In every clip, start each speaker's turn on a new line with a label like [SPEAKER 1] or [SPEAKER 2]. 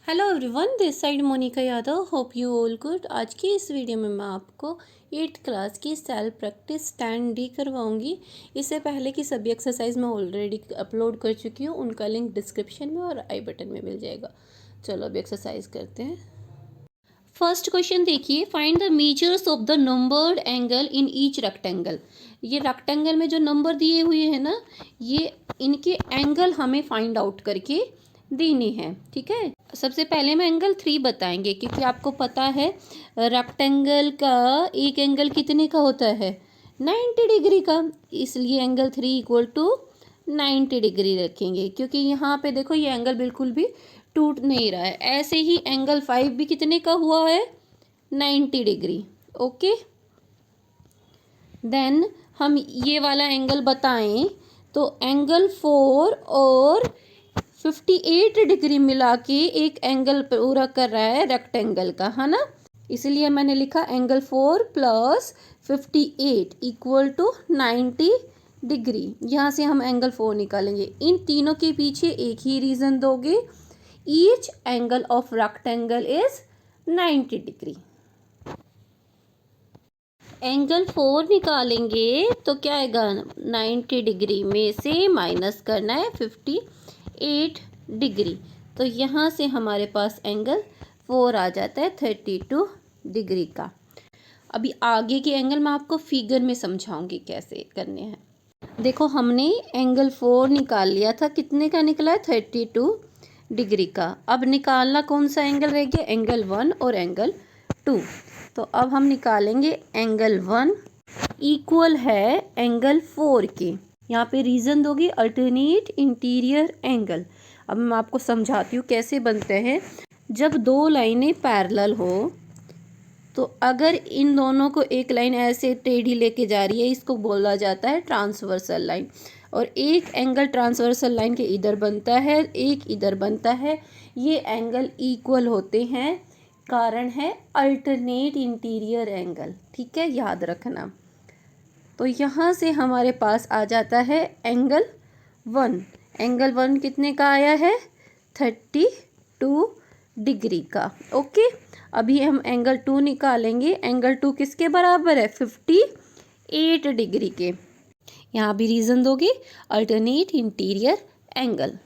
[SPEAKER 1] Hello everyone, this side Monika Yadav. Hope you all good. आज की इस वीडियो में मैं आपको 8th क्लास की सेल्फ प्रैक्टिस स्टैंड डी करवाऊंगी। इससे पहले की सभी एक्सरसाइज मैं ऑलरेडी अपलोड कर चुकी हूँ, उनका लिंक डिस्क्रिप्शन में और आई बटन में मिल जाएगा। चलो अभी एक्सरसाइज करते हैं। फर्स्ट क्वेश्चन देखिए, find the measures of the numbered angle in each rectangle. ये रेक्टेंगल में जो नंबर दिए हुए हैं ना, ये इनके एंगल हमें फाइंड आउट करके देने हैं। ठीक है, सबसे पहले हम एंगल 3 बताएंगे, क्योंकि आपको पता है रेक्टेंगल का एक एंगल कितने का होता है, 90 डिग्री का। इसलिए एंगल 3 इक्वल टू 90 डिग्री रखेंगे, क्योंकि यहाँ पे देखो ये एंगल बिल्कुल भी टूट नहीं रहा है। ऐसे ही एंगल 5 भी कितने का हुआ है, 90 डिग्री। ओके, देन हम ये वाला एंगल बताएं तो एंगल 4 और 58 डिग्री मिला के एक एंगल पूरा कर रहा है रेक्टेंगल का, है ना। इसलिए मैंने लिखा angle 4 plus 58 equal to 90 degree. यहाँ से हम एंगल 4 निकालेंगे। इन तीनों के पीछे एक ही रीज़न दोगे, each angle of rectangle is 90 degree. Angle 4 निकालेंगे तो क्या आएगा, 90 डिग्री में से माइनस करना है 58 डिग्री। तो यहाँ से हमारे पास एंगल 4 आ जाता है 32 डिग्री का। अभी आगे के एंगल मैं आपको फिगर में समझाऊंगी कैसे करने हैं। देखो, हमने एंगल 4 निकाल लिया था, कितने का निकला है, 32 डिग्री का। अब निकालना कौन सा एंगल रह गया, एंगल 1 और एंगल 2। तो अब हम निकालेंगे एंगल 1 इक्वल है एंगल 4 के। यहाँ पे रीज़न दोगी अल्टरनेट इंटीरियर एंगल। अब मैं आपको समझाती हूँ कैसे बनते हैं। जब दो लाइनें पैरेलल हो तो अगर इन दोनों को एक लाइन ऐसे टेढ़ी लेके जा रही है, इसको बोला जाता है ट्रांसवर्सल लाइन। और एक एंगल ट्रांसवर्सल लाइन के इधर बनता है, एक इधर बनता है। ये एंगल इक्वल होते हैं, कारण है अल्टरनेट इंटीरियर एंगल। ठीक है, याद रखना। तो यहाँ से हमारे पास आ जाता है एंगल 1। एंगल 1 कितने का आया है, 32 डिग्री का। ओके, अभी हम एंगल 2 निकालेंगे। एंगल 2 किसके बराबर है, 58 डिग्री के। यहाँ भी रीज़न दोगे alternate interior angle.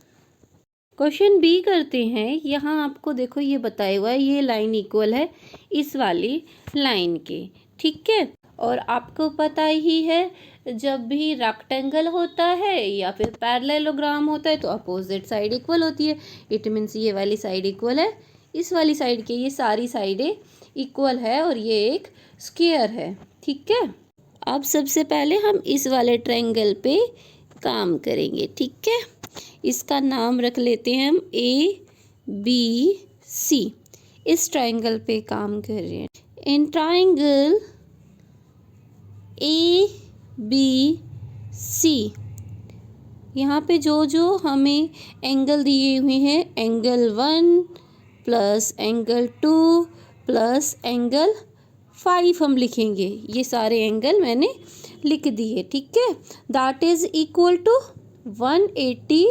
[SPEAKER 1] Question B करते हैं। यहाँ आपको देखो ये बताया हुआ है, ये लाइन इक्वल है इस वाली लाइन के। ठीक है, और आपको पता ही है जब भी रेक्टेंगल होता है या फिर पैरेललोग्राम होता है तो अपोजिट साइड इक्वल होती है। इट मीन्स ये वाली साइड इक्वल है इस वाली साइड के, ये सारी साइडें इक्वल है और ये एक स्क्वायर है। ठीक है, अब सबसे पहले हम इस वाले ट्रायंगल पे काम करेंगे। ठीक है, इसका नाम रख लेते हैं हम ABC। इस ट्रायंगल पे काम कर रहे हैं। इन ट्रायंगल ABC यहाँ पे जो जो हमें एंगल दिए हुए हैं, angle 1 plus angle 2 plus angle 5 हम लिखेंगे। ये सारे एंगल मैंने लिख दिए। ठीक है, that is equal to 180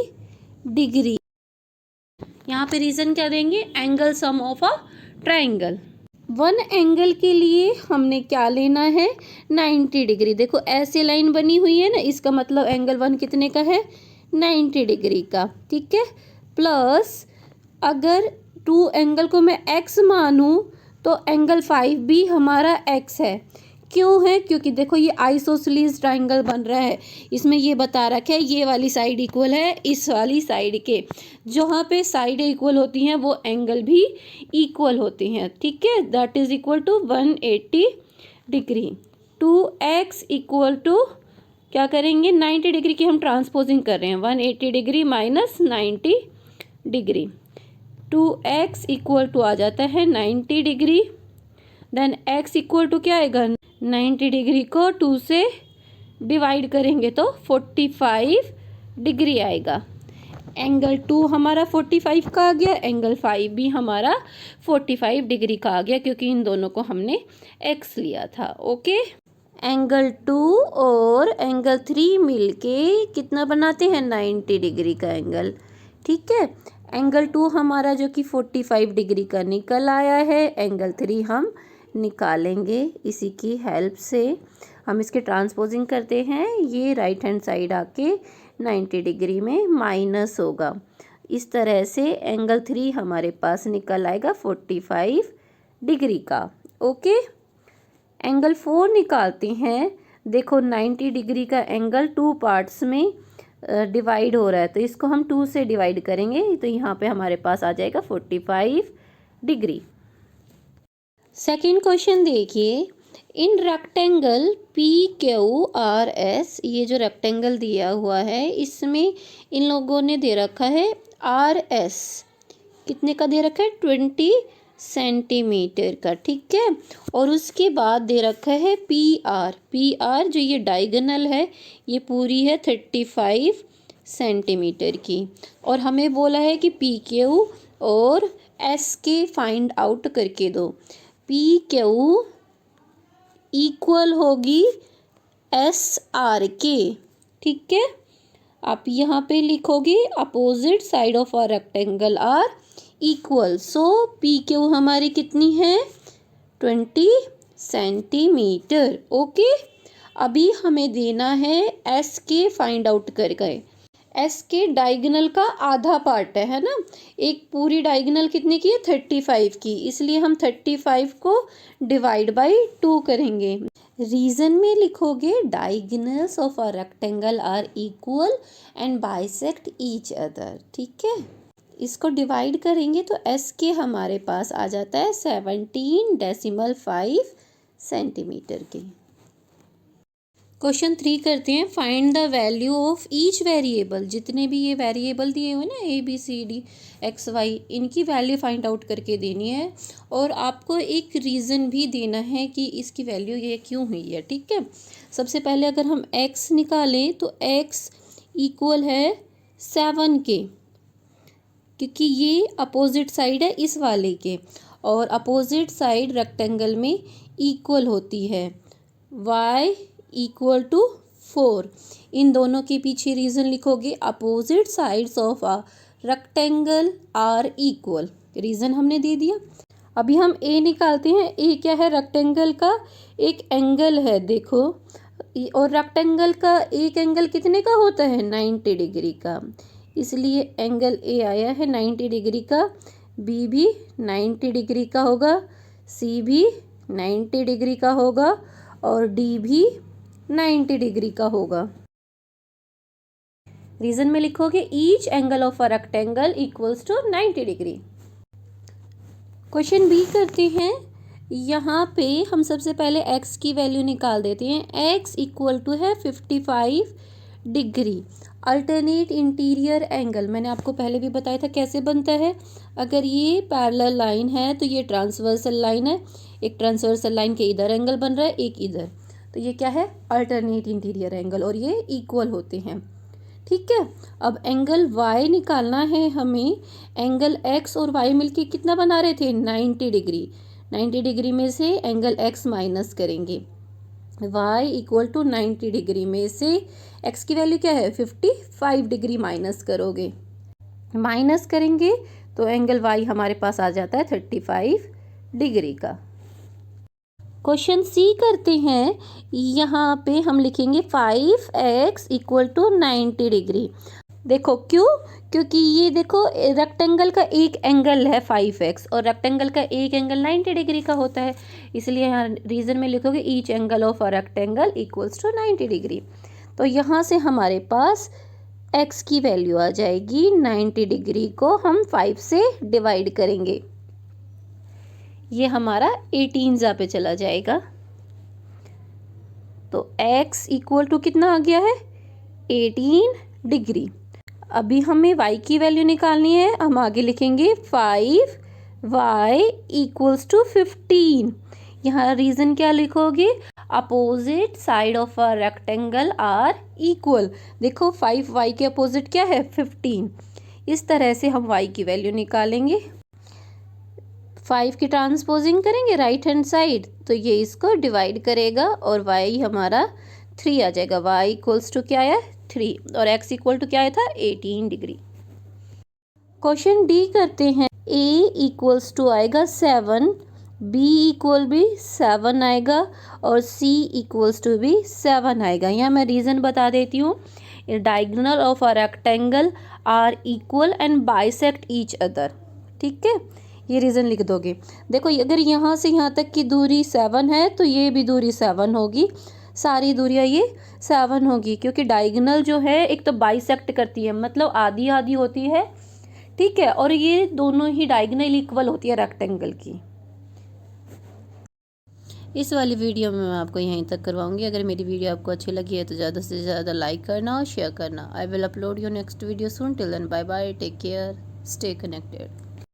[SPEAKER 1] degree. यहाँ पे रीज़न क्या देंगे, angle sum of a triangle. One angle के लिए हमने क्या लेना है, 90 डिग्री। देखो ऐसे लाइन बनी हुई है ना, इसका मतलब एंगल 1 कितने का है, 90 डिग्री का। ठीक है, प्लस अगर 2 एंगल को मैं x मानूं तो एंगल 5 भी हमारा x है। क्यों है, क्योंकि देखो ये आइसोसेलेस ट्रायंगल बन रहा है। इसमें ये बता रखा है ये वाली साइड इक्वल है इस वाली साइड के। जहाँ पे साइडें इक्वल होती हैं वो एंगल भी इक्वल होते हैं। ठीक है, that is equal to 180 degree. 2x equal to क्या करेंगे, 90 डिग्री की हम ट्रांसपोजिंग कर रहे हैं, 180 degree minus 90 degree. 2x equal to आ जाता है 90 degree. Then x equal to क्या आएगा, 90 डिग्री को 2 से डिवाइड करेंगे तो 45 डिग्री आएगा। एंगल 2 हमारा 45 का आ गया, एंगल 5 भी हमारा 45 डिग्री का आ गया, क्योंकि इन दोनों को हमने x लिया था। ओके, एंगल 2 और एंगल 3 मिलके कितना बनाते हैं, 90 डिग्री का एंगल। ठीक है, एंगल 2 हमारा जो कि 45 डिग्री का निकल आया है, एंगल 3 हम निकालेंगे इसी की हेल्प से। हम इसके ट्रांसपोजिंग करते हैं, ये राइट हैंड साइड आके 90 डिग्री में माइनस होगा। इस तरह से एंगल 3 हमारे पास निकल आएगा 45 डिग्री का। ओके, एंगल 4 निकालते हैं। देखो 90 डिग्री का एंगल 2 पार्ट्स में डिवाइड हो रहा है, तो इसको हम 2 से डिवाइड करेंगे, तो यहाँ पे हमारे पास आ जाएगा 45 डिग्री। सेकंड क्वेश्चन देखिए, इन रेक्टेंगल PQRS, ये जो रेक्टेंगल दिया हुआ है इसमें इन लोगों ने दे रखा है RS, कितने का दे रखा है 20 सेंटीमीटर का, ठीक है। और उसके बाद दे रखा है PR जो ये डायगोनल है ये पूरी है 35 सेंटीमीटर की। और हमें बोला है कि PQ और SK फाइंड आउट करके दो। PQ इक्वल होगी SRK, ठीक है। आप यहाँ पे लिखोगे opposite side of a rectangle are equal, so PQ हमारी कितनी है 20 सेंटीमीटर। ओके, अभी हमें देना है SK फाइंड आउट कर गए। SK डायगोनल का आधा पार्ट है ना, एक पूरी डायगोनल कितने की है 35 की, इसलिए हम 35 को डिवाइड बाय 2 करेंगे। रीजन में लिखोगे diagonals of a rectangle are equal and bisect each other, ठीक है। इसको डिवाइड करेंगे तो SK हमारे पास आ जाता है 17.5 सेंटीमीटर के। क्वेश्चन 3 करते हैं, find the value of each variable. जितने भी ये वेरिएबल दिए हुए ना ABCD XY, इनकी वैल्यू फाइंड आउट करके देनी है और आपको एक रीज़न भी देना है कि इसकी वैल्यू ये क्यों हुई है, ठीक है। सबसे पहले अगर हम x निकालें तो x इक्वल है 7 के, क्योंकि ये अपोजिट साइड है इस वाले के, और अपोजिट साइड रेक्टेंगल में इक्वल होती है। y इक्वल टू 4, इन दोनों के पीछे रीज़न लिखोगे opposite sides of a rectangle are equal, reason हमने दे दिया। अभी हम a निकालते हैं। a क्या है, रेक्टेंगल का एक एंगल है, देखो, और रेक्टेंगल का एक एंगल कितने का होता है 90 डिग्री का, इसलिए एंगल a आया है 90 डिग्री का। b भी 90 डिग्री का होगा, c भी 90 डिग्री का होगा और d भी 90 डिग्री का होगा। रीजन में लिखोगे each angle of a rectangle equals to 90 degree. Question B करते हैं। यहाँ पे हम सबसे पहले x की वैल्यू निकाल देते हैं। x इक्वल टू है 55 डिग्री। अल्टरनेट इंटीरियर एंगल मैंने आपको पहले भी बताया था कैसे बनता है। अगर ये पैरेलल लाइन है तो ये ट्रांसवर्सल लाइन है, एक ट्रांसवर्सल लाइन के इधर एंगल बन रहा है, एक इधर, तो ये क्या है अल्टरनेट इंटीरियर एंगल, और ये इक्वल होते हैं, ठीक है। अब एंगल y निकालना है हमें। एंगल x और y मिलके कितना बना रहे थे 90 डिग्री। 90 डिग्री में से एंगल x माइनस करेंगे, y इक्वल टू 90 डिग्री में से x की वैल्यू क्या है 55 डिग्री माइनस करोगे, माइनस करेंगे तो एंगल y हमारे पास आ जाता है 35 डिग्री का। क्वेश्चन सी करते हैं। यहाँ पे हम लिखेंगे 5x इक्वल टू 90 डिग्री। देखो क्यों, क्योंकि ये देखो रेक्टेंगल का एक एंगल है 5x और रेक्टेंगल का एक एंगल 90 डिग्री का होता है, इसलिए यहाँ रीजन में लिखोगे each angle of a rectangle equals to 90 degree. तो यहाँ से हमारे पास x की वैल्यू आ जाएगी, 90 डिग्री को हम 5 से डिवाइड करेंगे, ये हमारा 18 पे चला जाएगा। तो x इक्वल टू कितना आ गया है 18 डिग्री। अभी हमें y की वैल्यू निकालनी है, हम आगे लिखेंगे 5y इक्वल्स टू 15। यहाँ रीजन क्या लिखोगे opposite side of a rectangle are equal. देखो 5y के अपोजिट क्या है 15, इस तरह से हम y की वैल्यू निकालेंगे। 5 की ट्रांसपोजिंग करेंगे राइट हैंड साइड, तो ये इसको डिवाइड करेगा और y हमारा 3 आ जाएगा। y इक्वल्स टू क्या है 3 और x इक्वल टू क्या आया था 18 डिग्री। क्वेश्चन डी करते हैं। ए इक्वल्स टू आएगा 7, बी इक्वल भी 7 आएगा और सी इक्वल्स टू भी 7 आएगा। यहाँ मैं रीज़न बता देती हूँ। Diagonal of a rectangle are equal and bisect each other. ठीक है, ये रीज़न लिख दोगे। देखो अगर यहाँ से यहाँ तक की दूरी 7 है तो ये भी दूरी 7 होगी, सारी दूरियाँ ये 7 होगी, क्योंकि डायगोनल जो है एक तो बाइसेक्ट करती है, मतलब आधी आधी होती है। ठीक है, और ये दोनों ही डायगोनल इक्वल होती है रेक्टेंगल की। इस वाली वीडियो में मैं आपको यहीं तक करवाऊंगी। अगर मेरी वीडियो आपको अच्छी लगी है तो ज़्यादा से ज़्यादा लाइक करना और शेयर करना। I will upload your next video soon. Till then bye bye, take care, stay connected.